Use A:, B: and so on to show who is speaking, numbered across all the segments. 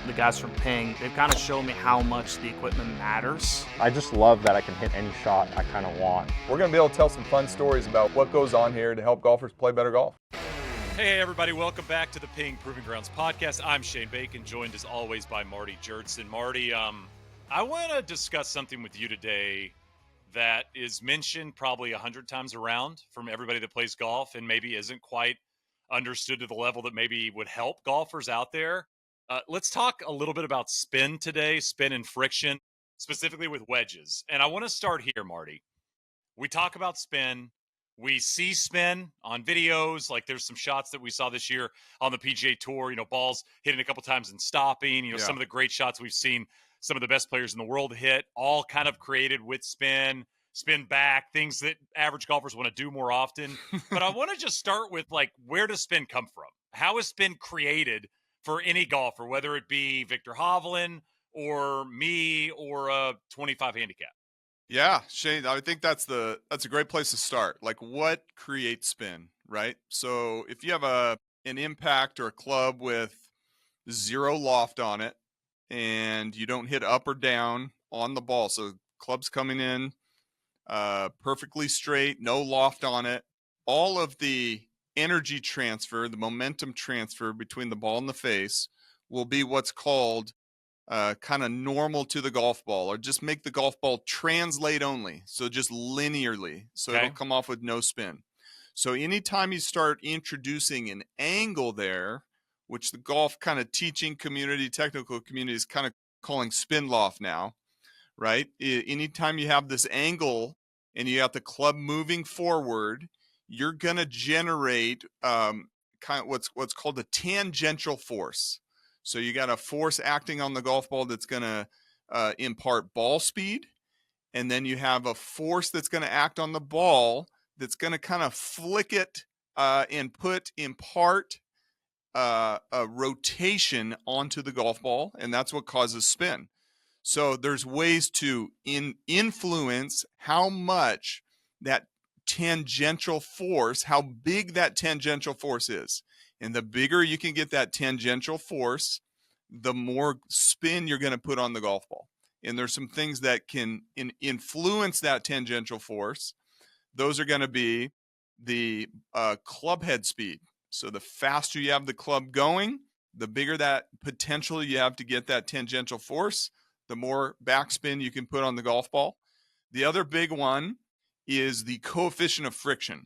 A: the guys from Ping, they've kind of shown me how much the equipment matters.
B: I just love that I can hit any shot I kind of want.
C: We're going to be able to tell some fun stories about what goes on here to help golfers play better golf.
D: Hey everybody, welcome back to the Ping Proving Grounds podcast. I'm Shane Bacon, joined as always by Marty Jurtson. Marty, I want to discuss something with you today that is mentioned probably 100 times around from everybody that plays golf and maybe isn't quite understood to the level that maybe would help golfers out there. Let's talk a little bit about spin today, spin and friction, specifically with wedges. And I want to start here, Marty. We talk about spin. We see spin on videos. Like there's some shots that we saw this year on the PGA Tour, balls hitting a couple times and stopping, some of the great shots we've seen some of the best players in the world hit, all kind of created with spin back, things that average golfers want to do more often. But I want to just start with, where does spin come from? How is spin created for any golfer, whether it be Victor Hovland or me or a 25 handicap?
E: Yeah, Shane, I think that's a great place to start. Like, what creates spin, right? So if you have an impact or a club with zero loft on it and you don't hit up or down on the ball, so club's coming in perfectly straight, no loft on it, all of the energy transfer, the momentum transfer between the ball and the face will be what's called kind of normal to the golf ball, or just make the golf ball translate only. So just linearly. So it'll come off with no spin. So anytime you start introducing an angle there, which the golf kind of teaching community, technical community is kind of calling spin loft now, right? Anytime you have this angle and you have the club moving forward, you're going to generate kind of what's called a tangential force. So you got a force acting on the golf ball that's going to impart ball speed. And then you have a force that's going to act on the ball that's going to kind of flick it and impart a rotation onto the golf ball. And that's what causes spin. So there's ways to influence how much that tangential force, how big that tangential force is. And the bigger you can get that tangential force, the more spin you're going to put on the golf ball. And there's some things that can influence that tangential force. Those are going to be the club head speed. So the faster you have the club going, the bigger that potential you have to get that tangential force, the more backspin you can put on the golf ball. The other big one is the coefficient of friction.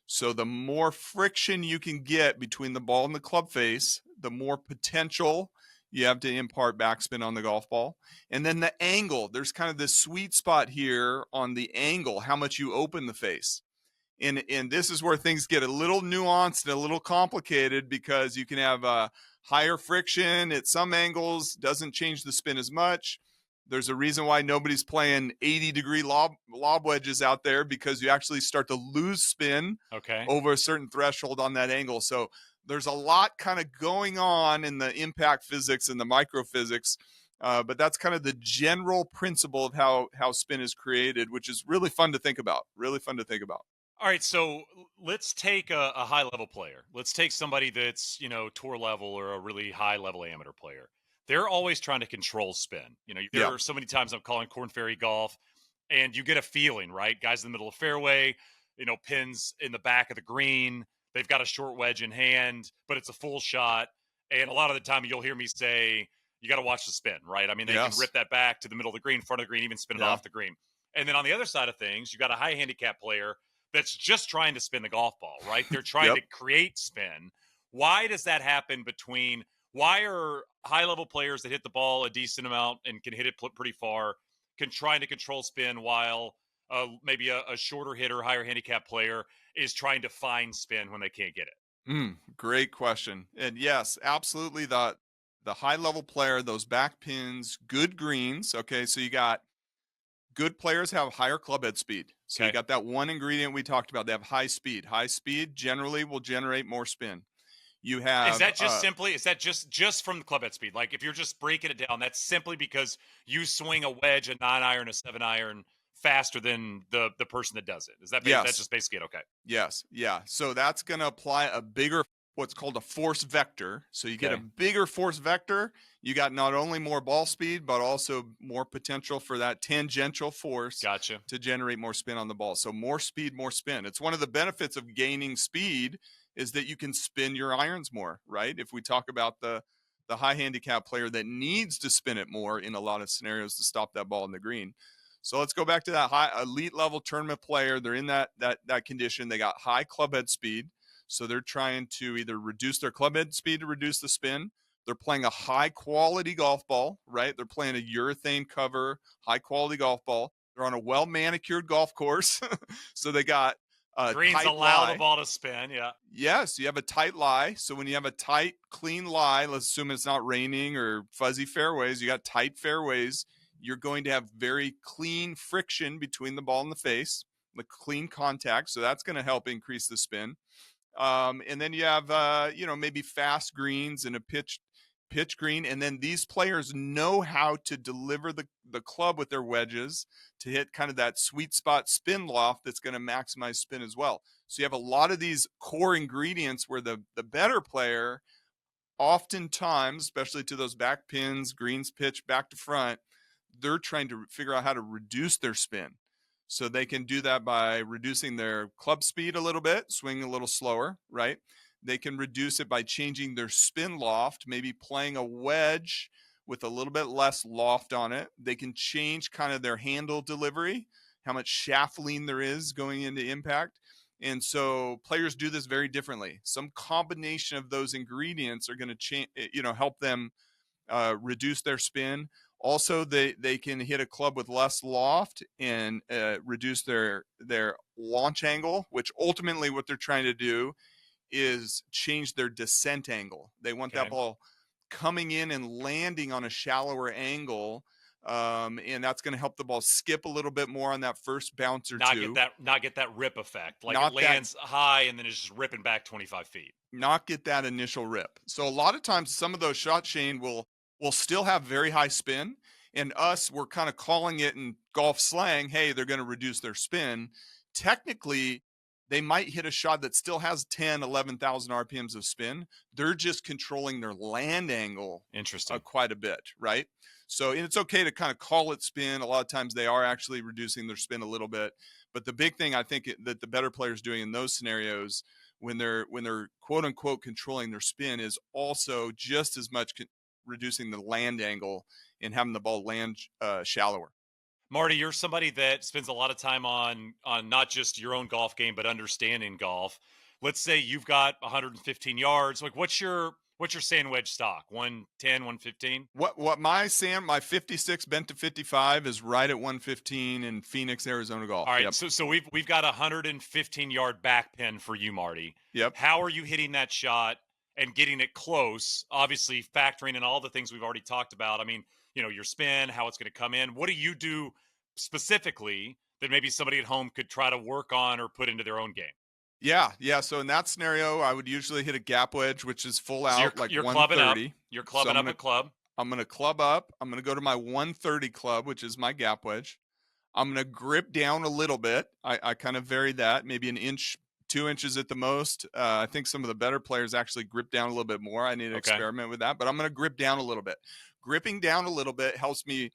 E: So the more friction you can get between the ball and the club face, the more potential you have to impart backspin on the golf ball. And then the angle, there's kind of this sweet spot here on the angle, how much you open the face. And this is where things get a little nuanced and a little complicated, because you can have a higher friction at some angles, doesn't change the spin as much. There's a reason why nobody's playing 80-degree lob wedges out there, because you actually start to lose spin over a certain threshold on that angle. So there's a lot kind of going on in the impact physics and the microphysics, but that's kind of the general principle of how spin is created, which is really fun to think about.
D: All right, so let's take a high-level player. Let's take somebody that's, tour level or a really high-level amateur player. They're always trying to control spin. There are so many times I'm calling Corn Ferry golf, and you get a feeling, right? Guys in the middle of fairway, pins in the back of the green. They've got a short wedge in hand, but it's a full shot. And a lot of the time you'll hear me say, you got to watch the spin, right? I mean, they can rip that back to the middle of the green, front of the green, even spin it off the green. And then on the other side of things, you got a high handicap player that's just trying to spin the golf ball, right? They're trying to create spin. Why does that happen why are high-level players that hit the ball a decent amount and can hit it pretty far trying to control spin, while maybe a shorter hitter, higher handicap player is trying to find spin when they can't get it?
E: Great question. And yes, absolutely. The high-level player, those back pins, good greens. Okay, so you got good players have higher club head speed. So you got that one ingredient we talked about. They have high speed. High speed generally will generate more spin. You have
D: is that just from the club head speed? Like if you're just breaking it down, that's simply because you swing a wedge, a 9-iron, a 7-iron faster than the person that does it. Is that that's just basically it? Okay.
E: Yes. Yeah. So that's going to apply a bigger what's called a force vector. So you get a
D: Okay.
E: bigger force vector. You got not only more ball speed, but also more potential for that tangential force
D: Gotcha.
E: to generate more spin on the ball. So more speed, more spin. It's one of the benefits of gaining speed is that you can spin your irons more, right? If we talk about the high handicap player that needs to spin it more in a lot of scenarios to stop that ball in the green. So let's go back to that high elite level tournament player. They're in that condition. They got high club head speed. So they're trying to either reduce their club head speed to reduce the spin. They're playing a high quality golf ball, right? They're playing a urethane cover, high quality golf ball. They're on a well manicured golf course. So they got a
D: Greens
E: tight
D: allow
E: lie.
D: the ball to spin. Yeah.
E: Yes, you have a tight lie. So when you have a tight, clean lie, let's assume it's not raining or fuzzy fairways, you got tight fairways, you're going to have very clean friction between the ball and the face, like clean contact. So that's going to help increase the spin. And then you have, maybe fast greens and a pitch green. And then these players know how to deliver the club with their wedges to hit kind of that sweet spot spin loft that's going to maximize spin as well. So you have a lot of these core ingredients where the better player, oftentimes, especially to those back pins, greens pitch back to front, they're trying to figure out how to reduce their spin. So they can do that by reducing their club speed a little bit, swing a little slower, right? They can reduce it by changing their spin loft, maybe playing a wedge with a little bit less loft on it. They can change kind of their handle delivery, how much shaft lean there is going into impact. And so players do this very differently. Some combination of those ingredients are going to change, help them reduce their spin. Also, they can hit a club with less loft and reduce their launch angle, which ultimately what they're trying to do is change their descent angle. They want that ball coming in and landing on a shallower angle, and that's going to help the ball skip a little bit more on that first bounce or two.
D: Not get that rip effect. Like
E: Not
D: it lands high and then it's just ripping back 25 feet.
E: Not get that initial rip. So a lot of times some of those shots, Shane, will still have very high spin. And we're kind of calling it in golf slang, hey, they're going to reduce their spin. Technically, they might hit a shot that still has 10, 11,000 RPMs of spin. They're just controlling their land angle quite a bit, right? So it's okay to kind of call it spin. A lot of times they are actually reducing their spin a little bit. But the big thing I think that the better players doing in those scenarios when they're quote unquote controlling their spin is also just as much reducing the land angle and having the ball land shallower.
D: Marty, you're somebody that spends a lot of time on not just your own golf game, but understanding golf. Let's say you've got 115 yards. Like what's your sand wedge stock? 110, 115?
E: What my 56 bent to 55 is right at 115 in Phoenix, Arizona golf.
D: All right.
E: Yep.
D: So we've got a 115 yard back pin for you, Marty.
E: Yep.
D: How are you hitting that shot and getting it close? Obviously factoring in all the things we've already talked about. I mean, your spin, how it's going to come in. What do you do specifically that maybe somebody at home could try to work on or put into their own game?
E: Yeah. So in that scenario, I would usually hit a gap wedge, which is full out,
D: so you're
E: 130.
D: Clubbing up. You're clubbing up a club.
E: I'm going to club up. I'm going to go to my 130 club, which is my gap wedge. I'm going to grip down a little bit. I kind of vary that, maybe an inch, 2 inches at the most. I think some of the better players actually grip down a little bit more. I need to experiment with that, but I'm going to grip down a little bit. Gripping down a little bit helps me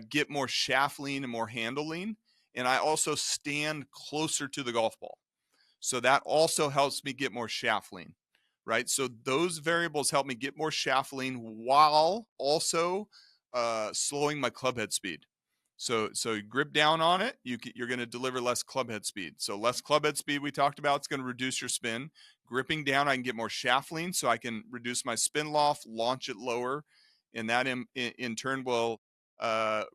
E: get more shaft lean and more handle lean. And I also stand closer to the golf ball. So that also helps me get more shaft lean, right? So those variables help me get more shaft lean while also slowing my club head speed. So you grip down on it, you're going to deliver less club head speed. So less club head speed we talked about, it's going to reduce your spin. Gripping down, I can get more shaft lean, so I can reduce my spin loft, launch it lower, and that in turn will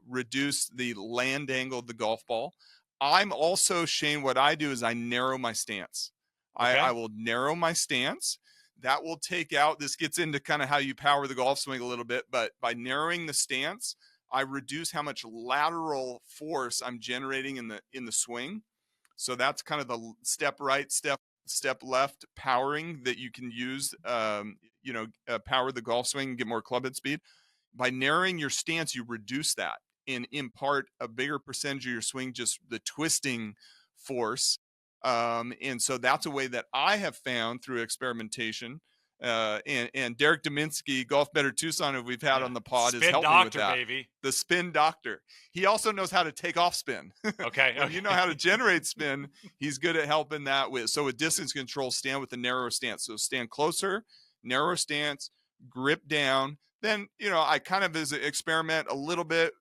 E: reduce the land angle of the golf ball. I'm also, Shane, what I do is I narrow my stance. I will narrow my stance. That will take out, this gets into kind of how you power the golf swing a little bit, but by narrowing the stance, I reduce how much lateral force I'm generating in the swing. So that's kind of the step right, step left powering that you can use, power the golf swing and get more club head speed. By narrowing your stance, you reduce that and impart a bigger percentage of your swing, just the twisting force And so that's a way that I have found through experimentation. And Derek Dominski, Golf Better Tucson, who we've had on the pod, has
D: Spin
E: helped me with
D: doctor,
E: that.
D: baby.
E: The spin doctor. He also knows how to take off spin.
D: Okay.
E: When you know how to generate spin, he's good at helping that with. So with distance control, stand with a narrower stance. So stand closer, narrower stance, grip down. Then, I kind of experiment a little bit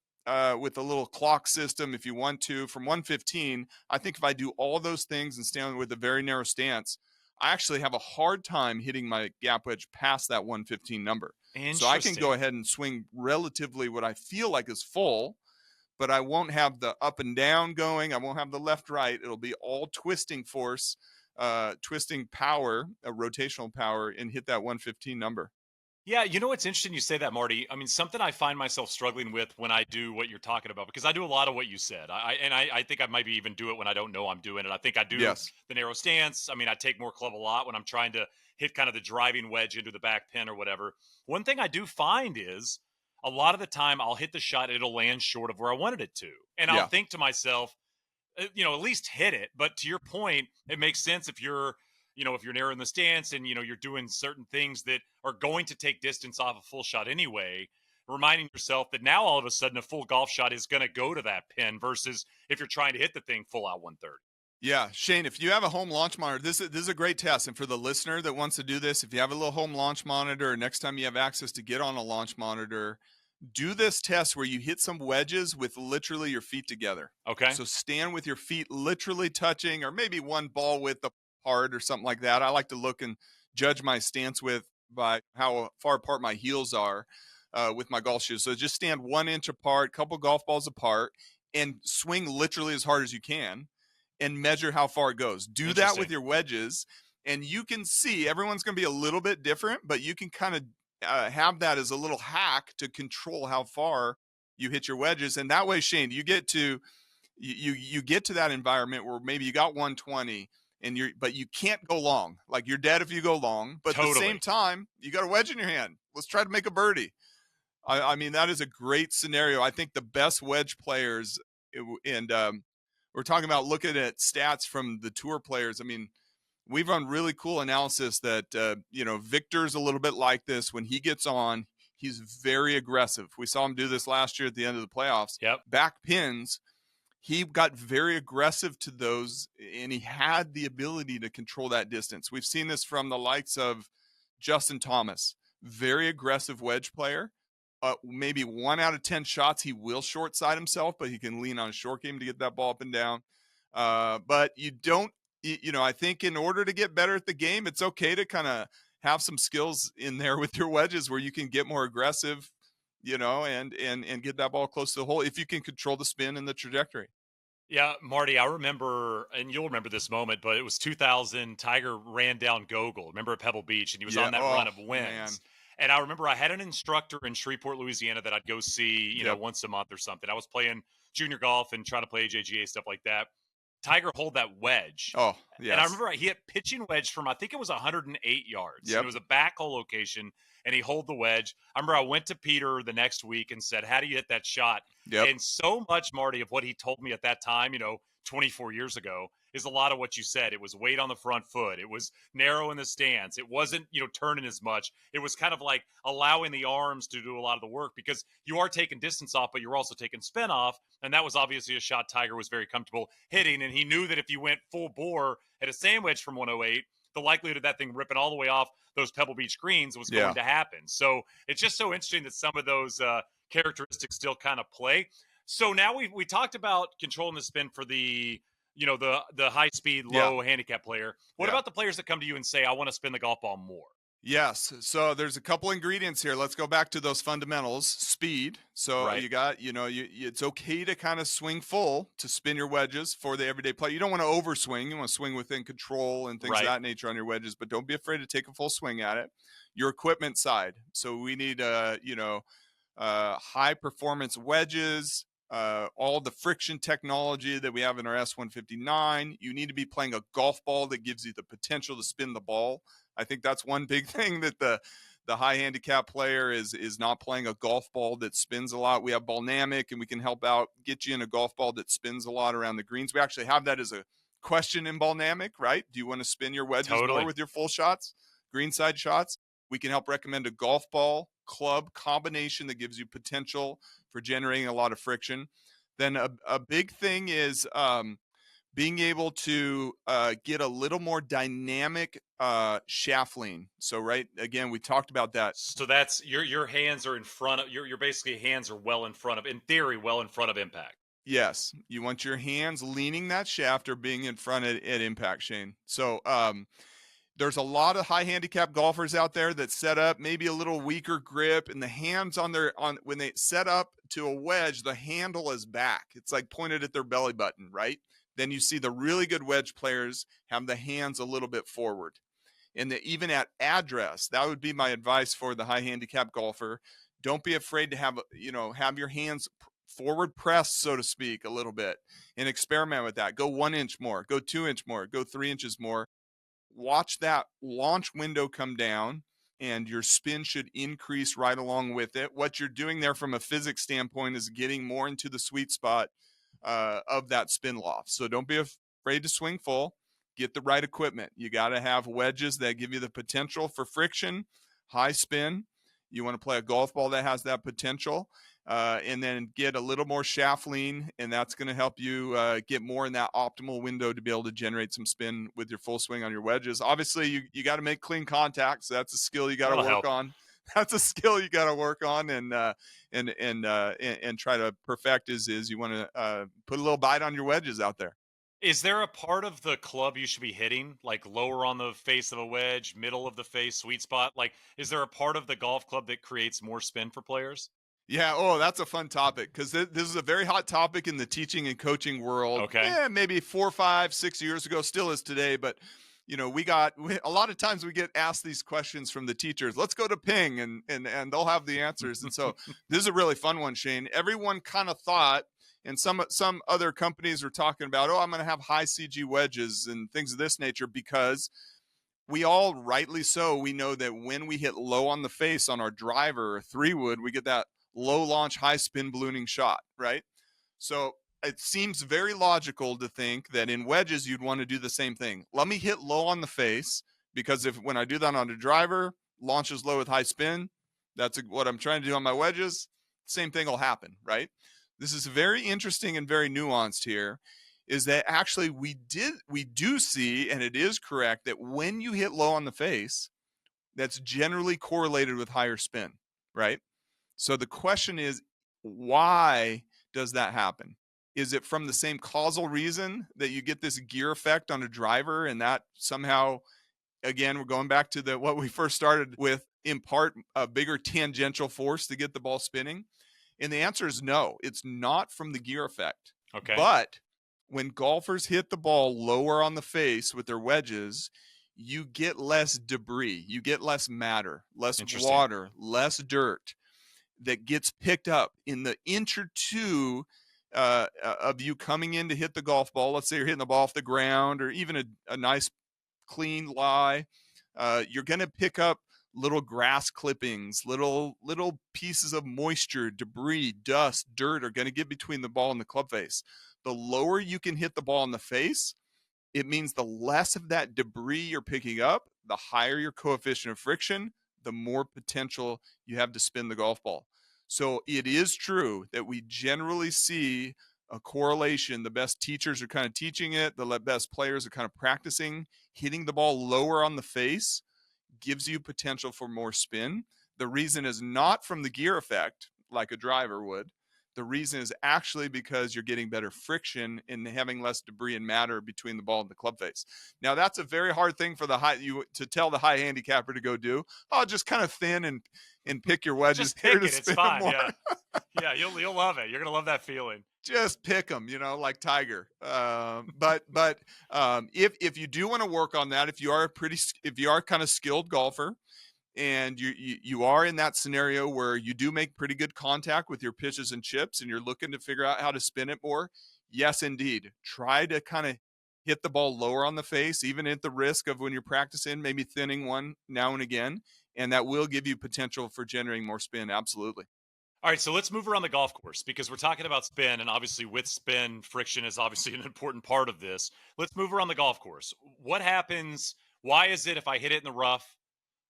E: with a little clock system if you want to. From 115, I think if I do all those things and stand with a very narrow stance, I actually have a hard time hitting my gap wedge past that 115 number. So I can go ahead and swing relatively what I feel like is full, but I won't have the up and down going. I won't have the left, right. It'll be all twisting force, twisting power, rotational power, and hit that 115 number.
D: Yeah, it's interesting you say that, Marty. I mean, something I find myself struggling with when I do what you're talking about, because I do a lot of what you said. I think I might even do it when I don't know I'm doing it. I think I do the narrow stance. I mean, I take more club a lot when I'm trying to hit kind of the driving wedge into the back pin or whatever. One thing I do find is a lot of the time I'll hit the shot, it'll land short of where I wanted it to. And I'll think to myself, at least hit it. But to your point, it makes sense if you're narrowing the stance and, you're doing certain things that are going to take distance off a full shot anyway, reminding yourself that now all of a sudden a full golf shot is going to go to that pin versus if you're trying to hit the thing full out 130.
E: Yeah, Shane, if you have a home launch monitor, this is a great test. And for the listener that wants to do this, if you have a little home launch monitor, next time you have access to get on a launch monitor, do this test where you hit some wedges with literally your feet together.
D: Okay.
E: So stand with your feet literally touching, or maybe one ball width apart or something like that. I like to look and judge my stance by how far apart my heels are with my golf shoes. So just stand 1 inch apart, couple golf balls apart, and swing literally as hard as you can and measure how far it goes. Do that with your wedges, and you can see everyone's going to be a little bit different, but you can kind of have that as a little hack to control how far you hit your wedges. And that way, Shane, you get to that environment where maybe you got 120 but you can't go long. Like, you're dead if you go long, but at the same time, you got a wedge in your hand. Let's try to make a birdie. I mean, that is a great scenario. I think the best wedge players, and we're talking about looking at stats from the tour players. I mean, we've run really cool analysis that, Victor's a little bit like this. When he gets on, he's very aggressive. We saw him do this last year at the end of the playoffs.
D: Yep.
E: Back pins, he got very aggressive to those, and he had the ability to control that distance. We've seen this from the likes of Justin Thomas, very aggressive wedge player. Maybe 1 out of 10 shots, he will short side himself, but he can lean on a short game to get that ball up and down. But you don't, I think in order to get better at the game, it's okay to kind of have some skills in there with your wedges where you can get more aggressive, and get that ball close to the hole if you can control the spin and the trajectory.
D: Yeah, Marty, I remember, and you'll remember this moment, but it was 2000. Tiger ran down Gogol, remember, at Pebble Beach, and he was on that run of wins. Man. And I remember I had an instructor in Shreveport, Louisiana that I'd go see, once a month or something. I was playing junior golf and trying to play AJGA, stuff like that. Tiger hold that wedge.
E: Oh, yeah.
D: And I remember he hit pitching wedge from, I think it was 108 yards.
E: Yep.
D: It was a back hole location, and he hold the wedge. I remember I went to Peter the next week and said, how do you hit that shot?
E: Yep.
D: And so much, Marty, of what he told me at that time, 24 years ago, is a lot of what you said. It was weight on the front foot. It was narrow in the stance. It wasn't, turning as much. It was kind of like allowing the arms to do a lot of the work, because you are taking distance off, but you're also taking spin off. And that was obviously a shot Tiger was very comfortable hitting. And he knew that if you went full bore at a sandwich from 108, the likelihood of that thing ripping all the way off those Pebble Beach greens was going to happen. So it's just so interesting that some of those characteristics still kind of play. So now we talked about controlling the spin for the high speed, low handicap player. What about the players that come to you and say, I want to spin the golf ball more?
E: Yes. So there's a couple ingredients here. Let's go back to those fundamentals. Speed. So you got, it's okay to kind of swing full to spin your wedges for the everyday player. You don't want to overswing. You want to swing within control and things of that nature on your wedges, but don't be afraid to take a full swing at it. Your equipment side. So we need, high performance wedges, all the friction technology that we have in our S159. You need to be playing a golf ball that gives you the potential to spin the ball. I think that's one big thing that the high handicap player is not playing a golf ball that spins a lot. We have Ballnamic, and we can help out, get you in a golf ball that spins a lot around the greens. We actually have that as a question in Ballnamic, right? Do you want to spin your wedges
D: Totally.
E: more with your full shots, greenside shots? We can help recommend a golf ball club combination that gives you potential for generating a lot of friction. Then a big thing is being able to get a little more dynamic shaft lean. So, right, again, we talked about that.
D: So that's your hands are in front of your basically hands are well in front of, in theory, well in front of impact.
E: Yes, you want your hands leaning that shaft or being in front at impact, Shane. So there's a lot of high handicap golfers out there that set up maybe a little weaker grip, and the hands on when they set up to a wedge, the handle is back. It's like pointed at their belly button, right? Then you see the really good wedge players have the hands a little bit forward. And even at address, that would be my advice for the high handicap golfer. Don't be afraid to have your hands forward pressed, so to speak, a little bit, and experiment with that. Go 1 inch more, go 2 inch more, go 3 inches more. Watch that launch window come down, and your spin should increase right along with it. What you're doing there from a physics standpoint is getting more into the sweet spot of that spin loft. So don't be afraid to swing full. Get the right equipment. You got to have wedges that give you the potential for friction, high spin. You want to play a golf ball that has that potential, and then get a little more shaft lean, and that's going to help you get more in that optimal window to be able to generate some spin with your full swing on your wedges. Obviously, you got to make clean contact, so that's a skill you got to work on. That's a skill you got to work on and try to perfect. Is you want to put a little bite on your wedges out there.
D: Is there a part of the club you should be hitting, like lower on the face of a wedge, middle of the face, sweet spot? Like, is there a part of the golf club that creates more spin for players?
E: Yeah. Oh, that's a fun topic, because this is a very hot topic in the teaching and coaching world.
D: Okay.
E: Maybe 4, 5, 6 years ago, still is today. But, a lot of times we get asked these questions from the teachers. Let's go to Ping, and they'll have the answers. And so this is a really fun one, Shane. Everyone kind of thought, and some other companies are talking about, I'm going to have high CG wedges and things of this nature, because we all, rightly so, we know that when we hit low on the face on our driver or 3-wood, we get that low launch, high spin ballooning shot, right? So it seems very logical to think that in wedges, you'd want to do the same thing. Let me hit low on the face, because when I do that on the driver, launches low with high spin, that's what I'm trying to do on my wedges. Same thing will happen, right? This is very interesting and very nuanced here, is that actually we do see, and it is correct, that when you hit low on the face, that's generally correlated with higher spin, right? So the question is, why does that happen? Is it from the same causal reason that you get this gear effect on a driver, and that somehow, again, we're going back to what we first started with, impart a bigger tangential force to get the ball spinning? And the answer is no, it's not from the gear effect.
D: Okay.
E: But when golfers hit the ball lower on the face with their wedges, you get less debris, you get less matter, less water, less dirt that gets picked up in the inch or two of you coming in to hit the golf ball. Let's say you're hitting the ball off the ground, or even a nice clean lie. You're going to pick up little grass clippings, little pieces of moisture, debris, dust, dirt are going to get between the ball and the club face. The lower you can hit the ball in the face, it means the less of that debris you're picking up, the higher your coefficient of friction, the more potential you have to spin the golf ball. So it is true that we generally see a correlation. The best teachers are kind of teaching it. The best players are kind of practicing. Hitting the ball lower on the face gives you potential for more spin. The reason is not from the gear effect, like a driver would. The reason is actually because you're getting better friction and having less debris and matter between the ball and the club face. Now, that's a very hard thing for to tell the high handicapper to go do. Just kind of thin and pick your wedges.
D: Just pick
E: here
D: it.
E: to
D: It's
E: spin
D: fine.
E: more.
D: Yeah, you'll love it. You're gonna love that feeling.
E: Just pick them, like Tiger. But if you do want to work on that, if you are kind of skilled golfer, and you are in that scenario where you do make pretty good contact with your pitches and chips, and you're looking to figure out how to spin it more, yes, indeed, try to kind of hit the ball lower on the face, even at the risk of, when you're practicing, maybe thinning one now and again, and that will give you potential for generating more spin. Absolutely.
D: All right, so let's move around the golf course because we're talking about spin, and obviously with spin, friction is obviously an important part of this. Let's move around the golf course. What happens? Why is it if I hit it in the rough,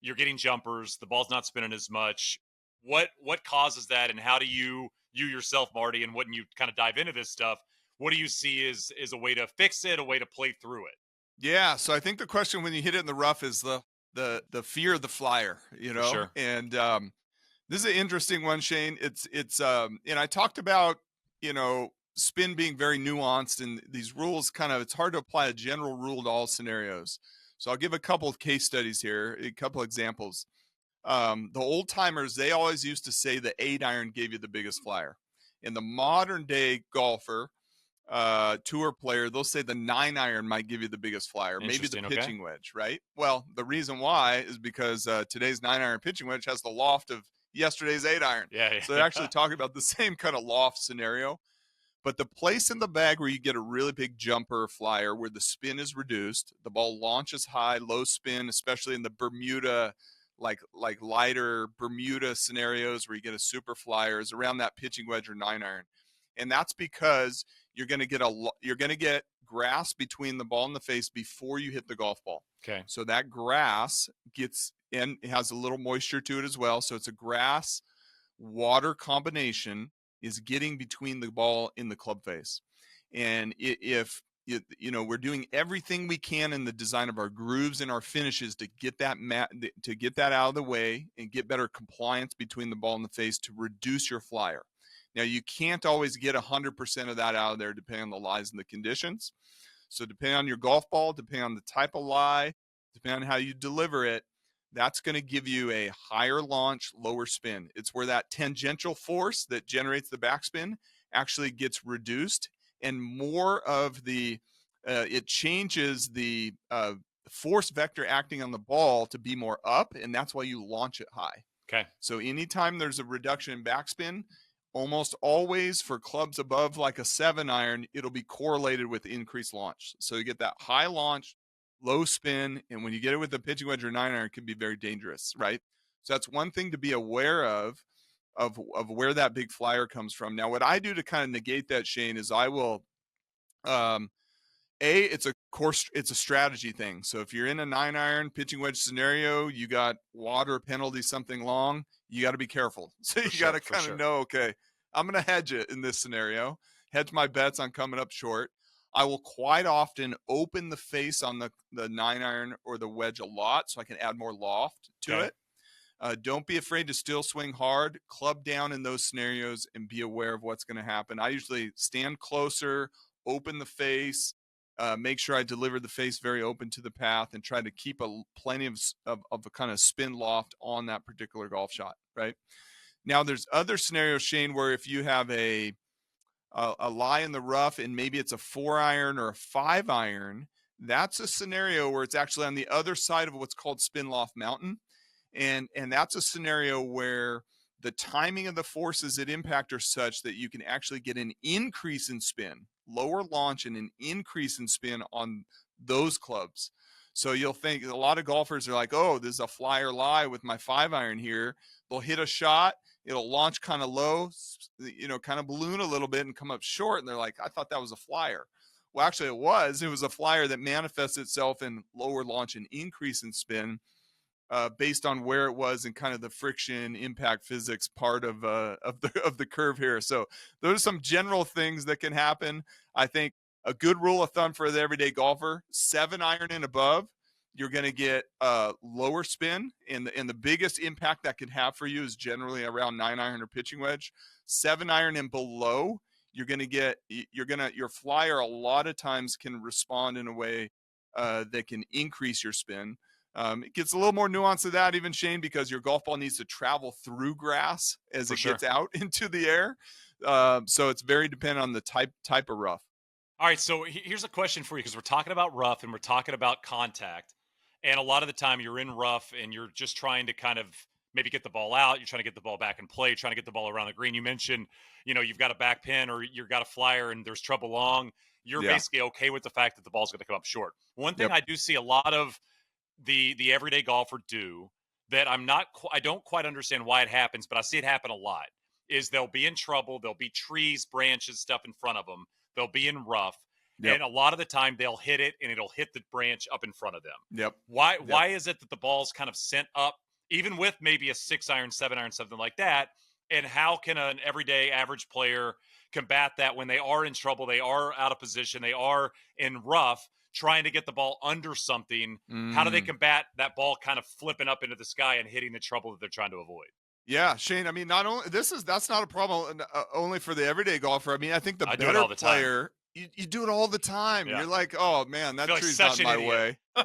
D: you're getting jumpers, the ball's not spinning as much? What causes that, and how do you yourself, Marty, and when you kind of dive into this stuff, what do you see is a way to fix it, a way to play through it?
E: Yeah, so I think the question when you hit it in the rough is the fear of the flyer,
D: For sure.
E: and this is an interesting one, Shane. And I talked about spin being very nuanced, and these rules it's hard to apply a general rule to all scenarios. So I'll give a couple of case studies here, a couple of examples. The old timers, they always used to say the 8-iron gave you the biggest flyer. In the modern day golfer, tour player, they'll say the 9-iron might give you the biggest flyer, maybe the pitching wedge, right? Well, the reason why is because today's 9-iron pitching wedge has the loft of yesterday's 8-iron.
D: Yeah.
E: So they're actually talking about the same kind of loft scenario. But the place in the bag where you get a really big jumper flyer where the spin is reduced, the ball launches high, low spin, especially in the Bermuda, like lighter Bermuda scenarios where you get a super flyer, is around that pitching wedge or 9-iron. And that's because you're going to get grass between the ball and the face before you hit the golf ball.
D: Okay.
E: So that grass has a little moisture to it as well. So it's a grass water combination is getting between the ball in the club face. And if we're doing everything we can in the design of our grooves and our finishes to get that out of the way and get better compliance between the ball and the face to reduce your flyer. Now, you can't always get 100% of that out of there depending on the lies and the conditions. So depending on your golf ball, depending on the type of lie, depending on how you deliver it, that's going to give you a higher launch, lower spin. It's where that tangential force that generates the backspin actually gets reduced, and more of it changes the force vector acting on the ball to be more up, and that's why you launch it high.
D: Okay.
E: So anytime there's a reduction in backspin, almost always for clubs above like a 7-iron, it'll be correlated with increased launch. So you get that high launch, low spin, and when you get it with a pitching wedge or 9-iron, it can be very dangerous, right? So that's one thing to be aware of where that big flyer comes from. Now, what I do to kind of negate that, Shane, is I will it's a strategy thing. So if you're in a 9-iron pitching wedge scenario, you got water penalty, something long, you got to be careful. So you got to kind of know, okay, I'm going to hedge it in this scenario, hedge my bets on coming up short. I will quite often open the face on the 9-iron or the wedge a lot so I can add more loft to it. Don't be afraid to still swing hard, club down in those scenarios, and be aware of what's going to happen. I usually stand closer, open the face, make sure I deliver the face very open to the path, and try to keep plenty of a kind of spin loft on that particular golf shot, right? Now, there's other scenarios, Shane, where if you have a lie in the rough and maybe it's a 4-iron or a 5-iron, that's a scenario where it's actually on the other side of what's called spin loft mountain. And that's a scenario where the timing of the forces that impact are such that you can actually get an increase in spin, lower launch, and an increase in spin on those clubs. So you'll think a lot of golfers are like, oh, this is a flyer lie with my 5-iron here. They'll hit a shot, it'll launch kind of low, kind of balloon a little bit and come up short. And they're like, I thought that was a flyer. Well, actually it was a flyer that manifests itself in lower launch and increase in spin based on where it was and kind of the friction impact physics part of the curve here. So those are some general things that can happen. I think a good rule of thumb for the everyday golfer, 7-iron and above, you're going to get lower spin, and the biggest impact that can have for you is generally around 9-iron or pitching wedge. 7-iron and below, your flyer a lot of times can respond in a way that can increase your spin. It gets a little more nuanced to that even, Shane, because your golf ball needs to travel through grass as it gets out into the air. So it's very dependent on the type of rough.
D: All right, so here's a question for you, because we're talking about rough and we're talking about contact. And a lot of the time you're in rough and you're just trying to kind of maybe get the ball out. You're trying to get the ball back in play, trying to get the ball around the green. You mentioned, you've got a back pin or you've got a flyer and there's trouble long. You're basically okay with the fact that the ball's going to come up short. One thing I do see a lot of the everyday golfer do that I don't quite understand why it happens, but I see it happen a lot, is they'll be in trouble. There'll be trees, branches, stuff in front of them. They'll be in rough.
E: Yep.
D: And a lot of the time they'll hit it and it'll hit the branch up in front of them.
E: Yep.
D: Why is it that the ball's kind of sent up, even with maybe a 6-iron, 7-iron, something like that? And how can an everyday average player combat that when they are in trouble, they are out of position, they are in rough, trying to get the ball under something? How do they combat that ball kind of flipping up into the sky and hitting the trouble that they're trying to avoid?
E: Yeah, Shane. I mean, not only that's not a problem only for the everyday golfer. I mean, I think the
D: I do it
E: better
D: all the time.
E: player, you do it all the time.
D: Yeah.
E: You're like, oh man, that
D: feel like
E: tree's
D: such
E: not
D: an
E: my
D: idiot.
E: way.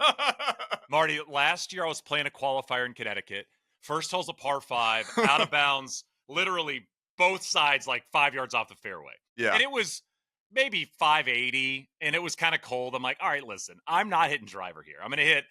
D: Marty, last year I was playing a qualifier in Connecticut. First hole's a par 5, out of bounds, literally both sides like 5 yards off the fairway.
E: Yeah.
D: And it was maybe 580, and it was kind of cold. I'm like, all right, listen, I'm not hitting driver here. I'm going to hit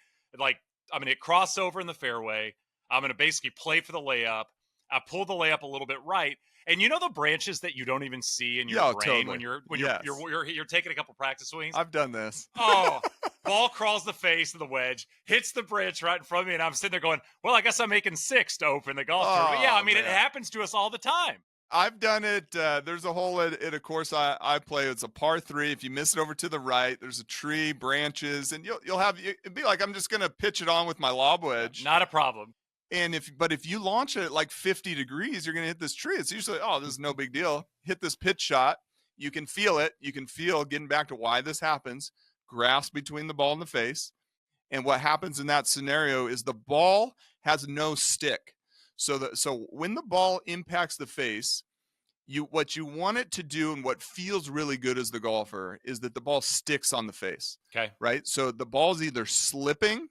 D: crossover in the fairway. I'm going to basically play for the layup. I pull the layup a little bit right. And you know the branches that you don't even see in your brain
E: totally.
D: when you're taking a couple practice swings?
E: I've done this.
D: Oh, ball crawls the face of the wedge, hits the branch right in front of me, and I'm sitting there going, well, I guess I'm making 6 to open the golf tournament. Yeah, I mean,
E: man.
D: it happens to us all the time.
E: I've done it. There's a hole at a course I play. It's a par 3. If you miss it over to the right, there's a tree, branches, and it'd be like I'm just gonna pitch it on with my lob wedge.
D: Not a problem.
E: And if you launch it at like 50 degrees, you're gonna hit this tree. It's usually, oh, this is no big deal. Hit this pitch shot. You can feel it. You can feel, getting back to why this happens, grasp between the ball and the face. And what happens in that scenario is the ball has no stick. So when the ball impacts the face, what you want it to do, and what feels really good as the golfer, is that the ball sticks on the face.
D: Okay.
E: Right? So the ball's either slipping,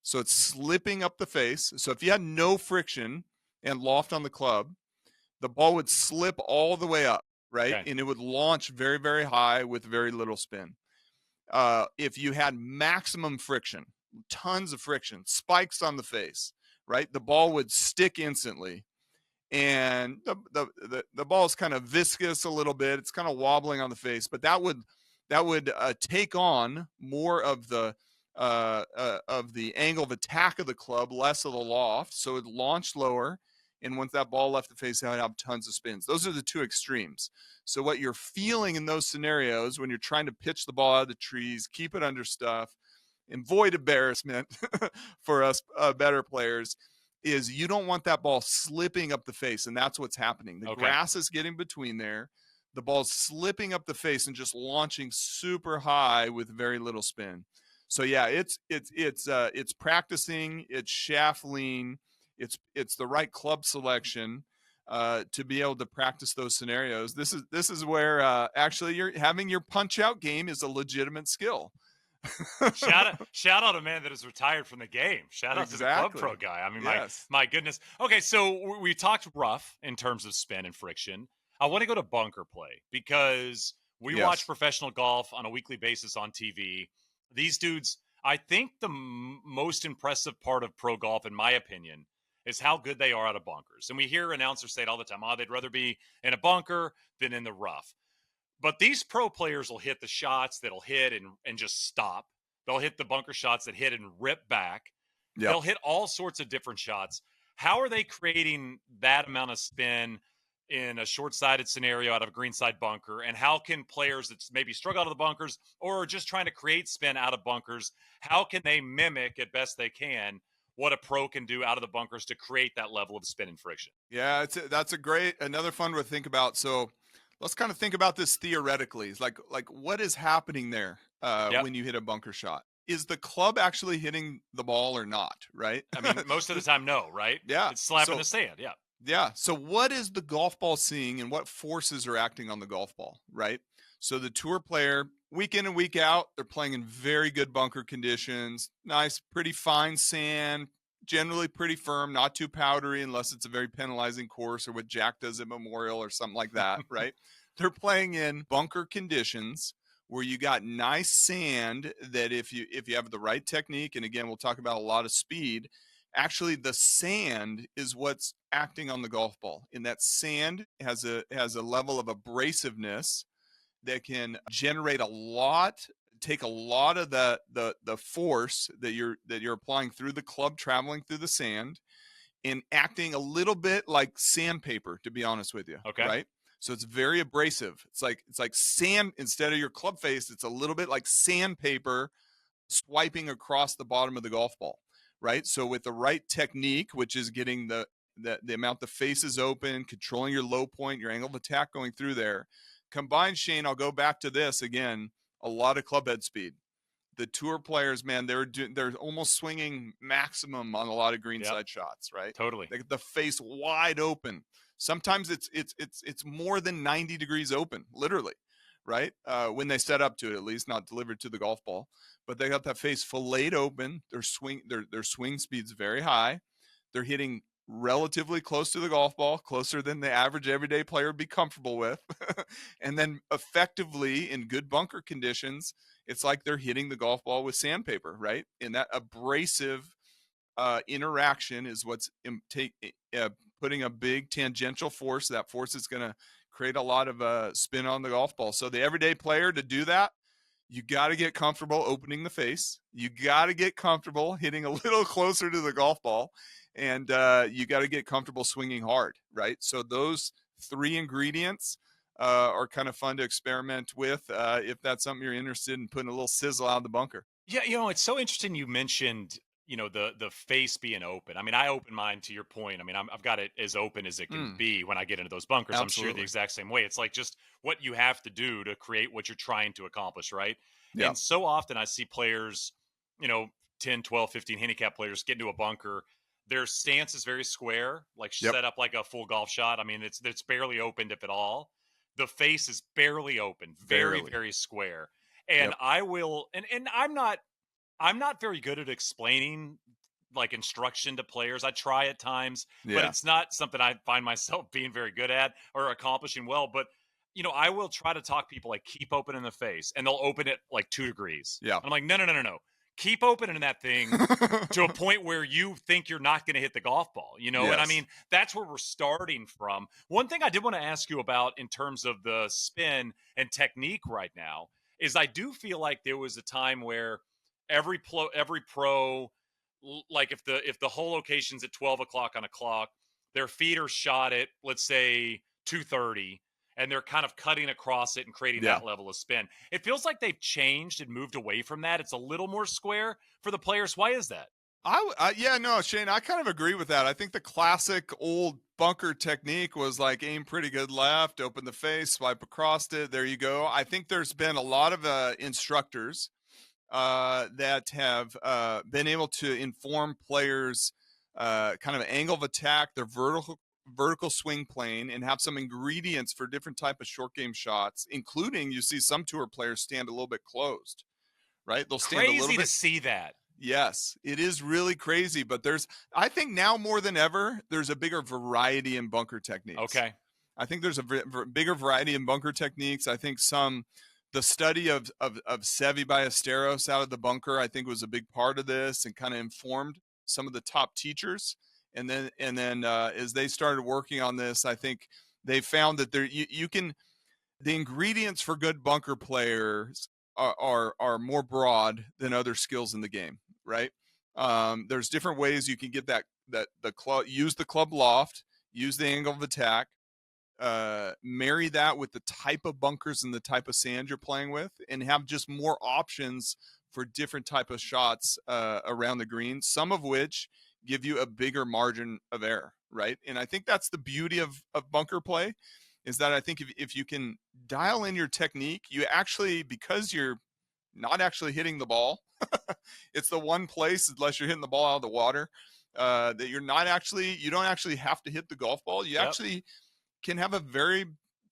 E: so it's slipping up the face. So if you had no friction and loft on the club, the ball would slip all the way up, right?
D: Okay.
E: And it would launch very, very high with very little spin. If you had maximum friction, tons of friction, spikes on the face, right? The ball would stick instantly. And the ball is kind of viscous a little bit. It's kind of wobbling on the face, but that would take on more of the angle of attack of the club, less of the loft. So it launched lower. And once that ball left the face, it would have tons of spins. Those are the two extremes. So what you're feeling in those scenarios when you're trying to pitch the ball out of the trees, keep it under stuff, avoid embarrassment for us better players, is you don't want that ball slipping up the face. And that's what's happening. The grass is getting between there. The ball's slipping up the face and just launching super high with very little spin. So yeah, it's practicing, it's shaft lean, it's the right club selection to be able to practice those scenarios. This is where actually you're having your punch out game is a legitimate skill.
D: Shout out a man that is retired from the game. Shout out to the club pro guy. I mean, my goodness. Okay, so we talked rough in terms of spin and friction. I want to go to bunker play because we watch professional golf on a weekly basis on TV. These dudes, I think the most impressive part of pro golf, in my opinion, is how good they are out of bunkers. And we hear announcers say it all the time, they'd rather be in a bunker than in the rough. But these pro players will hit the shots that'll hit and just stop. They'll hit the bunker shots that hit and rip back. Yep. They'll hit all sorts of different shots. How are they creating that amount of spin in a short-sided scenario out of a greenside bunker? And how can players that maybe struggle out of the bunkers or are just trying to create spin out of bunkers, how can they mimic at best they can what a pro can do out of the bunkers to create that level of spin and friction?
E: Yeah, that's another fun one to think about. So let's kind of think about this theoretically. It's like what is happening there when you hit a bunker shot? Is the club actually hitting the ball or not, right?
D: I mean, most of the time, no, right?
E: Yeah.
D: It's slapping the sand, yeah.
E: Yeah. So what is the golf ball seeing and what forces are acting on the golf ball, right? So the tour player, week in and week out, they're playing in very good bunker conditions, nice, pretty fine sand, generally pretty firm, not too powdery unless it's a very penalizing course or what Jack does at Memorial or something like that, right? They're playing in bunker conditions where you got nice sand that if you have the right technique, and again, we'll talk about a lot of speed, actually the sand is what's acting on the golf ball. And that sand has a level of abrasiveness that can generate take a lot of the force that you're applying through the club traveling through the sand and acting a little bit like sandpaper, to be honest with you.
D: Okay.
E: Right. So it's very abrasive. It's like sand instead of your club face. It's a little bit like sandpaper swiping across the bottom of the golf ball. Right. So with the right technique, which is getting the amount the face is open, controlling your low point, your angle of attack going through there. Combined, Shane, I'll go back to this again, a lot of club head speed. The tour players, man, they're almost swinging maximum on a lot of greenside shots, right?
D: Totally.
E: The face wide open. Sometimes it's more than 90 degrees open, literally, right? When they set up to it, at least not delivered to the golf ball, but they got that face filleted open. Their swing speed's very high. They're hitting relatively close to the golf ball, closer than the average everyday player would be comfortable with. And then effectively in good bunker conditions, it's like they're hitting the golf ball with sandpaper, right? And that abrasive interaction is what's putting a big tangential force. That force is going to create a lot of spin on the golf ball. So the everyday player, to do that, you got to get comfortable opening the face. You got to get comfortable hitting a little closer to the golf ball. And you got to get comfortable swinging hard, right? So those three ingredients are kind of fun to experiment with if that's something you're interested in, putting a little sizzle out of the bunker.
D: Yeah, it's so interesting you mentioned, the face being open. I mean, I open mine to your point. I mean, I've got it as open as it can be when I get into those bunkers.
E: Absolutely.
D: I'm sure the exact same way. It's like just what you have to do to create what you're trying to accomplish, right?
E: Yeah.
D: And so often I see players, 10, 12, 15 handicap players get into a bunker. Their stance is very square, like set up like a full golf shot. I mean, it's barely opened, if at all. The face is barely open, very, very square. And I will, and I'm not very good at explaining like instruction to players. I try at times, but it's not something I find myself being very good at or accomplishing well. But I will try to talk people like keep open in the face, and they'll open it like 2 degrees.
E: Yeah,
D: I'm like, no. Keep opening that thing to a point where you think you're not going to hit the golf ball, And I mean, that's where we're starting from. One thing I did want to ask you about in terms of the spin and technique right now is I do feel like there was a time where every pro, like if the whole location's at 12 o'clock on a clock, their feet are shot at, let's say 2:30. And they're kind of cutting across it and creating that level of spin. It feels like they've changed and moved away from that. It's a little more square for the players. Why is that?
E: Shane, I kind of agree with that. I think the classic old bunker technique was like aim pretty good left, open the face, swipe across it. There you go. I think there's been a lot of instructors that have been able to inform players kind of angle of attack, their vertical swing plane, and have some ingredients for different type of short game shots, including you see some tour players stand a little bit closed, right? They'll stand a little bit.
D: Crazy to see that.
E: Yes, it is really crazy, but I think now more than ever, there's a bigger variety in bunker techniques.
D: Okay.
E: I think there's a bigger variety in bunker techniques. I think the study of Seve Ballesteros out of the bunker, I think was a big part of this and kind of informed some of the top teachers. And then as they started working on this, I think they found that the ingredients for good bunker players are more broad than other skills in the game, right? There's different ways you can get the club, use the club loft, use the angle of attack, marry that with the type of bunkers and the type of sand you're playing with, and have just more options for different type of shots around the green, some of which give you a bigger margin of error, right? And I think that's the beauty of bunker play, is that I think if you can dial in your technique, you actually, because you're not actually hitting the ball, it's the one place, unless you're hitting the ball out of the water, that you don't actually have to hit the golf ball. You actually can have a very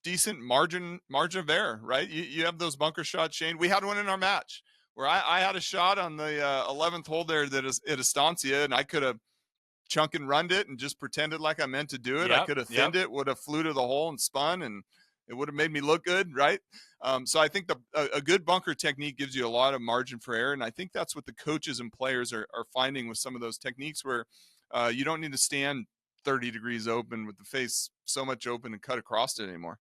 E: decent margin of error, right? You have those bunker shots, Shane. We had one in our match where I had a shot on the 11th hole there that is at Estancia, and I could have chunk and runned it and just pretended like I meant to do it. I could have thinned it, would have flew to the hole and spun, and it would have made me look good, right? So I think a good bunker technique gives you a lot of margin for error, and I think that's what the coaches and players are finding with some of those techniques, where you don't need to stand 30 degrees open with the face so much open and cut across it anymore.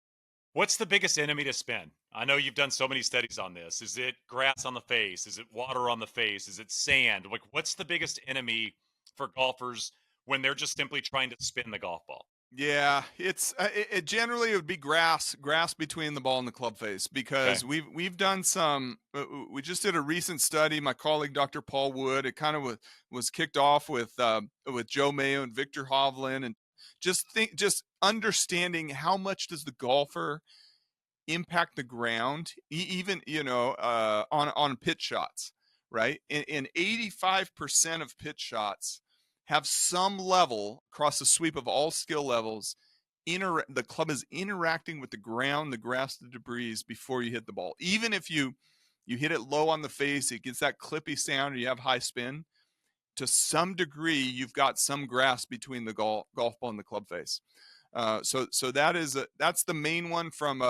D: What's the biggest enemy to spin? I know you've done so many studies on this. Is it grass on the face? Is it water on the face? Is it sand? Like, what's the biggest enemy for golfers when they're just simply trying to spin the golf ball?
E: Yeah, it generally would be grass between the ball and the club face, because
D: Okay.
E: we've done some. We just did a recent study. My colleague Dr. Paul Wood. It kind of was kicked off with Joe Mayo and Victor Hovland, and just understanding how much does the golfer impact the ground, even on pitch shots, right? And 85% of pitch shots have some level across the sweep of all skill levels. The club is interacting with the ground, the grass, the debris before you hit the ball. Even if you hit it low on the face, it gets that clippy sound, or you have high spin. To some degree, you've got some grass between the golf ball and the club face. So that's the main one from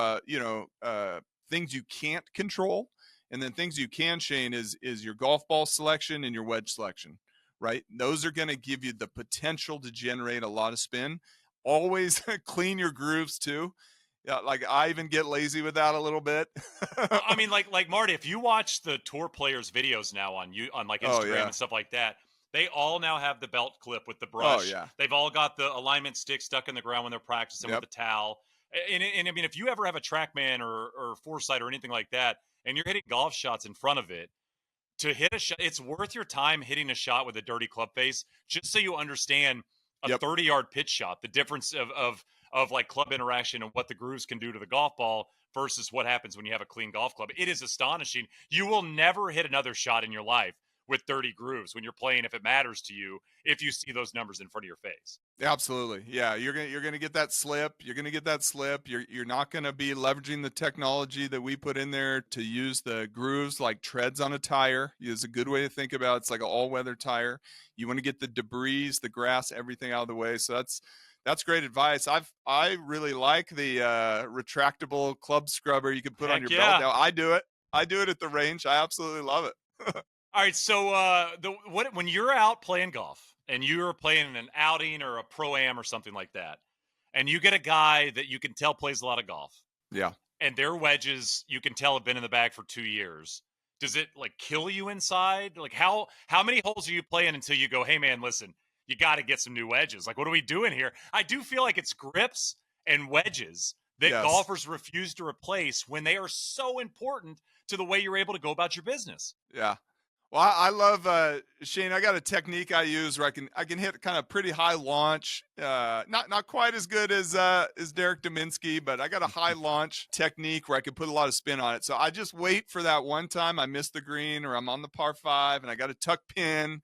E: things you can't control, and then things you can, Shane, is your golf ball selection and your wedge selection, right? Those are going to give you the potential to generate a lot of spin. Always clean your grooves too. Yeah, like I even get lazy with that a little bit.
D: I mean, like Marty, if you watch the tour players' videos now on like
E: Oh,
D: Instagram
E: yeah.
D: and stuff like that, they all now have the belt clip with the
E: Oh,
D: brush.
E: yeah.
D: They've all got the alignment stick stuck in the ground when they're practicing
E: Yep.
D: with the towel. And I mean, if you ever have a TrackMan or Foresight or anything like that, and you're hitting golf shots in front of it, to hit a shot, it's worth your time hitting a shot with a dirty club face, just so you understand a
E: Yep.
D: 30-yard pitch shot, the difference of like club interaction and what the grooves can do to the golf ball versus what happens when you have a clean golf club. It is astonishing. You will never hit another shot in your life with 30 grooves when you're playing, if it matters to you, if you see those numbers in front of your face.
E: Absolutely. Yeah, you're gonna get that slip. You're gonna get that slip. You're not gonna be leveraging the technology that we put in there to use the grooves like treads on a tire. Is a good way to think about it. It's like an all-weather tire. You want to get the debris, the grass, everything out of the way. So that's great advice. I really like the retractable club scrubber you can put on
D: Heck
E: your
D: yeah.
E: belt. Now I do it. I do it at the range. I absolutely love it.
D: All right, so when you're out playing golf and you're playing in an outing or a pro-am or something like that, and you get a guy that you can tell plays a lot of golf,
E: Yeah.
D: and their wedges you can tell have been in the bag for 2 years, does it like kill you inside? Like how many holes are you playing until you go, hey man, listen, you got to get some new wedges? Like, what are we doing here? I do feel like it's grips and wedges that
E: Yes.
D: golfers refuse to replace when they are so important to the way you're able to go about your business.
E: Yeah. Well, I love Shane. I got a technique I use where I can hit kind of pretty high launch. Not quite as good as Derek Dominski, but I got a high launch technique where I can put a lot of spin on it. So I just wait for that one time I miss the green or I'm on the par 5 and I got a tuck pin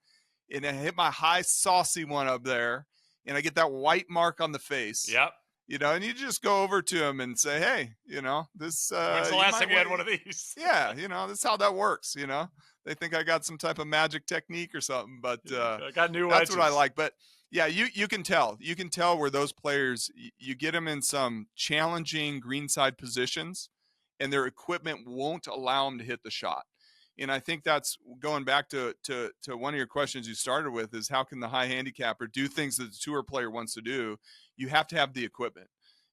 E: and I hit my high saucy one up there and I get that white mark on the face.
D: Yep.
E: And you just go over to him and say, hey, this.
D: When's the last time you had one of these?
E: Yeah, this is how that works. They think I got some type of magic technique or something, but
D: I got new
E: that's
D: wedges.
E: what I like. But yeah, you can tell. You can tell where those players, you get them in some challenging greenside positions, and their equipment won't allow them to hit the shot. And I think that's going back to one of your questions you started with is how can the high handicapper do things that the tour player wants to do? You have to have the equipment.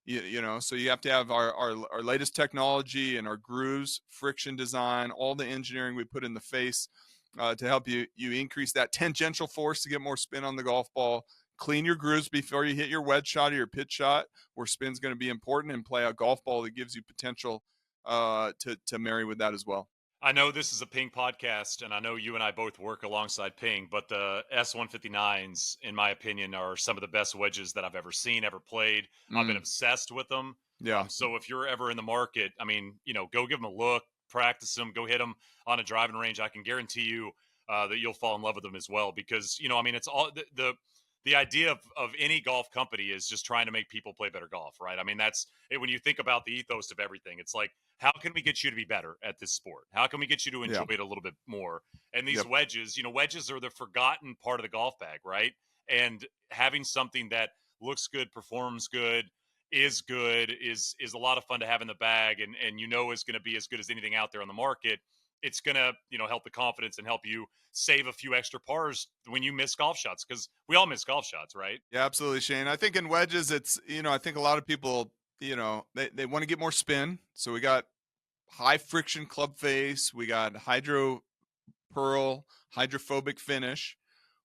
E: So you have to have our latest technology and our grooves, friction design, all the engineering we put in the face to help you increase that tangential force to get more spin on the golf ball. Clean your grooves before you hit your wedge shot or your pitch shot, where spin's going to be important, and play a golf ball that gives you potential to marry with that as well.
D: I know this is a Ping podcast, and I know you and I both work alongside Ping, but the S159s, in my opinion, are some of the best wedges that I've ever seen, ever played. I've been obsessed with them.
E: Yeah.
D: So if you're ever in the market, I mean, go give them a look, practice them, go hit them on a driving range. I can guarantee you that you'll fall in love with them as well, because, I mean, it's all the idea of any golf company is just trying to make people play better golf, right? I mean, that's when you think about the ethos of everything. It's like, how can we get you to be better at this sport? How can we get you to enjoy it a little bit more? And these wedges, wedges are the forgotten part of the golf bag, right? And having something that looks good, performs good, is a lot of fun to have in the bag, and is going to be as good as anything out there on the market. It's going to, help the confidence and help you save a few extra pars when you miss golf shots, because we all miss golf shots, right?
E: Yeah, absolutely, Shane. I think in wedges, it's, I think a lot of people, they want to get more spin. So we got high friction club face. We got hydro pearl, hydrophobic finish.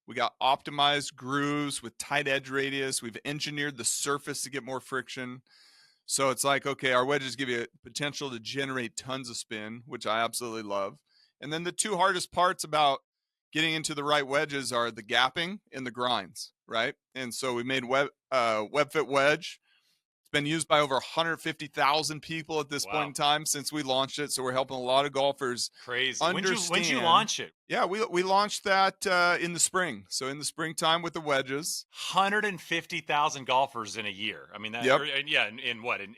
E: We got optimized grooves with tight edge radius. We've engineered the surface to get more friction. So it's like, okay, our wedges give you potential to generate tons of spin, which I absolutely love. And then the two hardest parts about getting into the right wedges are the gapping and the grinds, right? And so we made WebFit wedge. It's been used by over 150,000 people at this
D: Wow.
E: point in time since we launched it. So we're helping a lot of golfers
D: Crazy.
E: understand.
D: When'd you launch it?
E: Yeah, we launched that in the spring. So in the springtime with the wedges.
D: 150,000 golfers in a year. I mean, that,
E: Yep.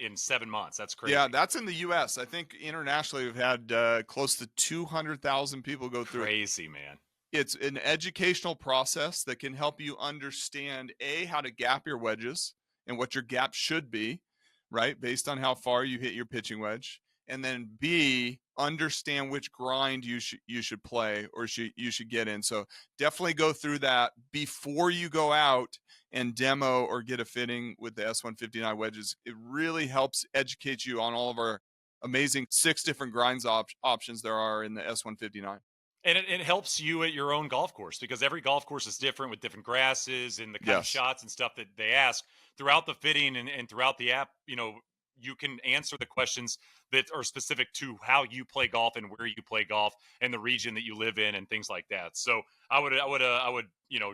D: in 7 months. That's crazy.
E: Yeah, that's in the U.S. I think internationally we've had close to 200,000 people go through it.
D: Crazy, man.
E: It's an educational process that can help you understand, A, how to gap your wedges and what your gap should be, right, based on how far you hit your pitching wedge. And then B, understand which grind you should play or you should get in. So definitely go through that before you go out and demo or get a fitting with the S159 wedges. It really helps educate you on all of our amazing 6 different grinds options there are in the S159.
D: And it helps you at your own golf course because every golf course is different with different grasses and the kind of shots and stuff that they ask throughout the fitting and throughout the app. You can answer the questions that are specific to how you play golf and where you play golf and the region that you live in and things like that. So I would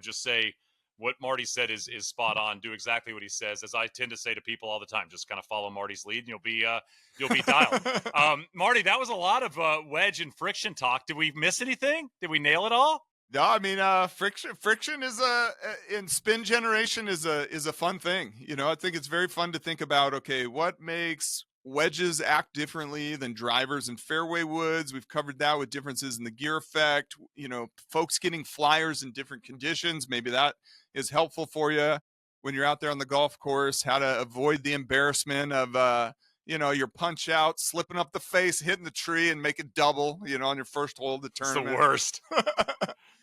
D: just say what Marty said is spot on. Do exactly what he says. As I tend to say to people all the time, just kind of follow Marty's lead and you'll be dialed. Marty, that was a lot of wedge and friction talk. Did we miss anything? Did we nail it all?
E: No, I mean, friction is in spin generation is a fun thing. I think it's very fun to think about, okay, what makes wedges act differently than drivers and fairway woods? We've covered that with differences in the gear effect, folks getting flyers in different conditions. Maybe that is helpful for you when you're out there on the golf course, how to avoid the embarrassment of, your punch out, slipping up the face, hitting the tree and make it double, on your first hole of the tournament.
D: It's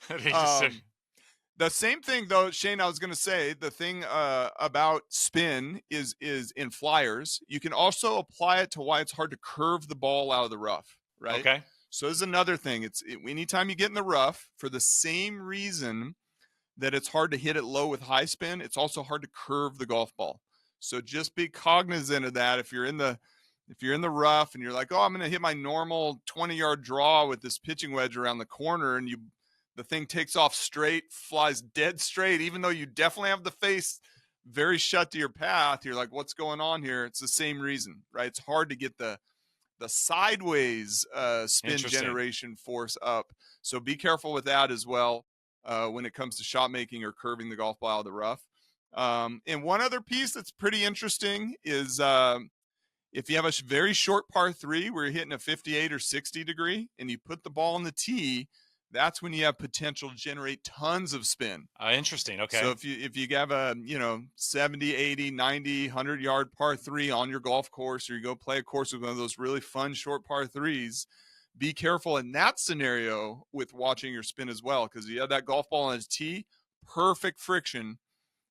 D: the worst.
E: The same thing though, Shane, I was going to say, the thing about spin is in flyers, you can also apply it to why it's hard to curve the ball out of the rough, right?
D: Okay.
E: So this is another thing. Anytime you get in the rough, for the same reason that it's hard to hit it low with high spin, it's also hard to curve the golf ball. So just be cognizant of that. If you're in the rough and you're like, oh, I'm going to hit my normal 20-yard draw with this pitching wedge around the corner, and the thing takes off straight, flies dead straight, even though you definitely have the face very shut to your path, you're like, what's going on here? It's the same reason, right? It's hard to get the sideways spin generation force up. So be careful with that as well when it comes to shot making or curving the golf ball out of the rough. And one other piece that's pretty interesting is if you have a very short par 3 where you're hitting a 58 or 60 degree and you put the ball on the tee, that's when you have potential to generate tons of spin.
D: Interesting. Okay.
E: So if you have a 70, 80, 90, 100-yard par 3 on your golf course, or you go play a course with one of those really fun short par 3s, be careful in that scenario with watching your spin as well, because you have that golf ball on its tee, perfect friction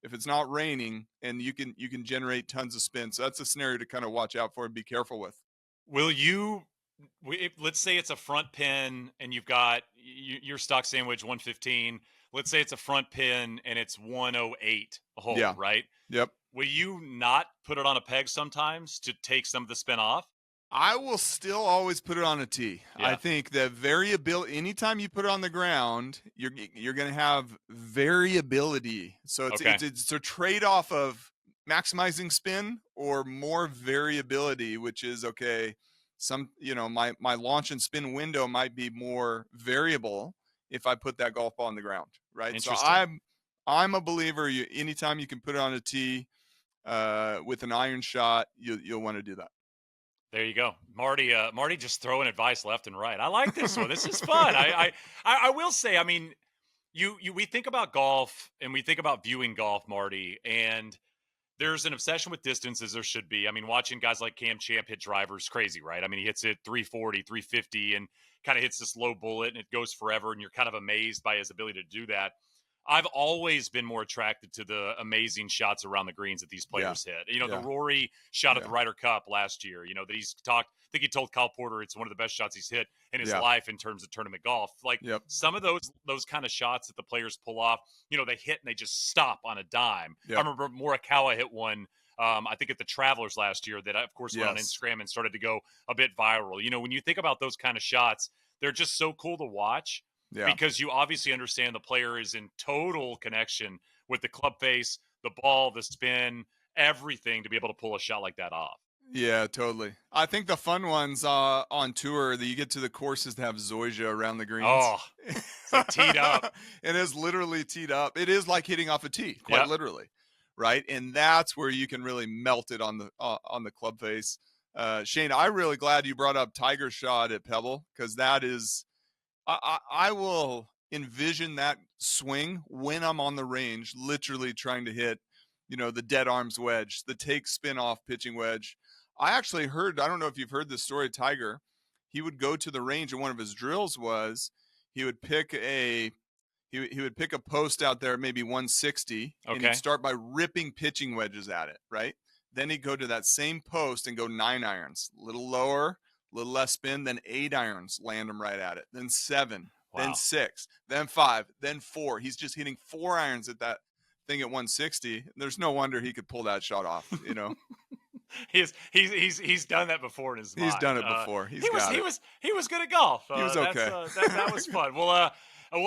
E: if it's not raining, and you can generate tons of spin. So that's a scenario to kind of watch out for and be careful with.
D: Let's say it's a front pin and you've got your stock sandwich 115. Let's say it's a front pin and it's 108 a hole, right?
E: Yep.
D: Will you not put it on a peg sometimes to take some of the spin off?
E: I will still always put it on a tee.
D: Yeah.
E: I think the variability, anytime you put it on the ground, you're going to have variability. So it's a trade-off of maximizing spin or more variability, which is okay. My launch and spin window might be more variable if I put that golf ball on the ground, right? So I'm a believer. Anytime you can put it on a tee with an iron shot, you'll want to do that.
D: There you go, Marty. Marty just throwing advice left and right. I like this one. This is fun. I will say, I mean, we think about golf and we think about viewing golf, Marty, and there's an obsession with distance, as there should be. I mean, watching guys like Cam Champ hit drivers, crazy, right? I mean, he hits it 340, 350, and kind of hits this low bullet, and it goes forever, and you're kind of amazed by his ability to do that. I've always been more attracted to the amazing shots around the greens that these players hit. You know, the Rory shot at the Ryder Cup last year, you know, that he's talked, I think he told Kyle Porter it's one of the best shots he's hit in his life in terms of tournament golf. Like some of those kind of shots that the players pull off, you know, they hit and they just stop on a dime. I remember Morikawa hit one, I think at the Travelers last year that, of course, went on Instagram and started to go a bit viral. You know, when you think about those kind of shots, they're just so cool to watch. Because you obviously understand the player is in total connection with the club face, the ball, the spin, everything to be able to pull a shot like that off.
E: Yeah, totally. I think the fun ones on tour that you get to the courses that have zoysia around the greens.
D: Oh, it's like teed up.
E: It is literally teed up. It is like hitting off a tee, quite literally, right? And that's where you can really melt it on the club face. Shane, I'm really glad you brought up Tiger's shot at Pebble, because that is. I will envision that swing when I'm on the range, literally trying to hit, you know, the dead arms wedge, the take spin off pitching wedge. I actually heard, I don't know if you've heard this story, Tiger, he would go to the range and one of his drills was he would pick a post out there, maybe 160, and he'd start by ripping pitching wedges at it, right? Then he'd go to that same post and go 9 irons, a little lower, a little less spin, then 8 irons, land them right at it. Then 7, then 6, then 5, then 4. He's just hitting 4 irons at that thing at 160. There's no wonder he could pull that shot off, you know.
D: He's done that before in his mind.
E: He's done it before. He
D: was good at golf.
E: He was okay.
D: That was fun. Well,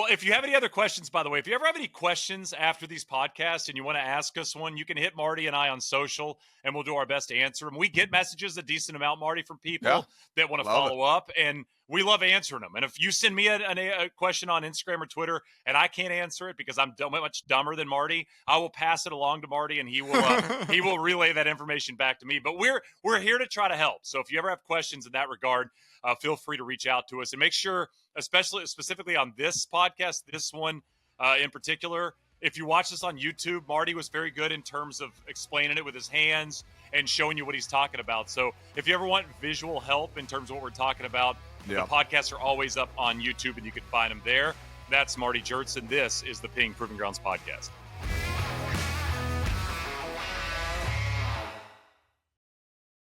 D: if you have any other questions, by the way, if you ever have any questions after these podcasts and you want to ask us one, you can hit Marty and I on social, and we'll do our best to answer them. We get messages a decent amount, Marty, from people that want to follow up, and we love answering them. And if you send me a question on Instagram or Twitter and I can't answer it because I'm much dumber than Marty, I will pass it along to Marty, and he will relay that information back to me. But we're here to try to help. So if you ever have questions in that regard, feel free to reach out to us, and make sure, specifically on this podcast, this one in particular, if you watch this on YouTube, Marty was very good in terms of explaining it with his hands and showing you what he's talking about. So if you ever want visual help in terms of what we're talking about, the podcasts are always up on YouTube, and you can find them there. That's Marty Jurtson. This is the Ping Proving Grounds podcast.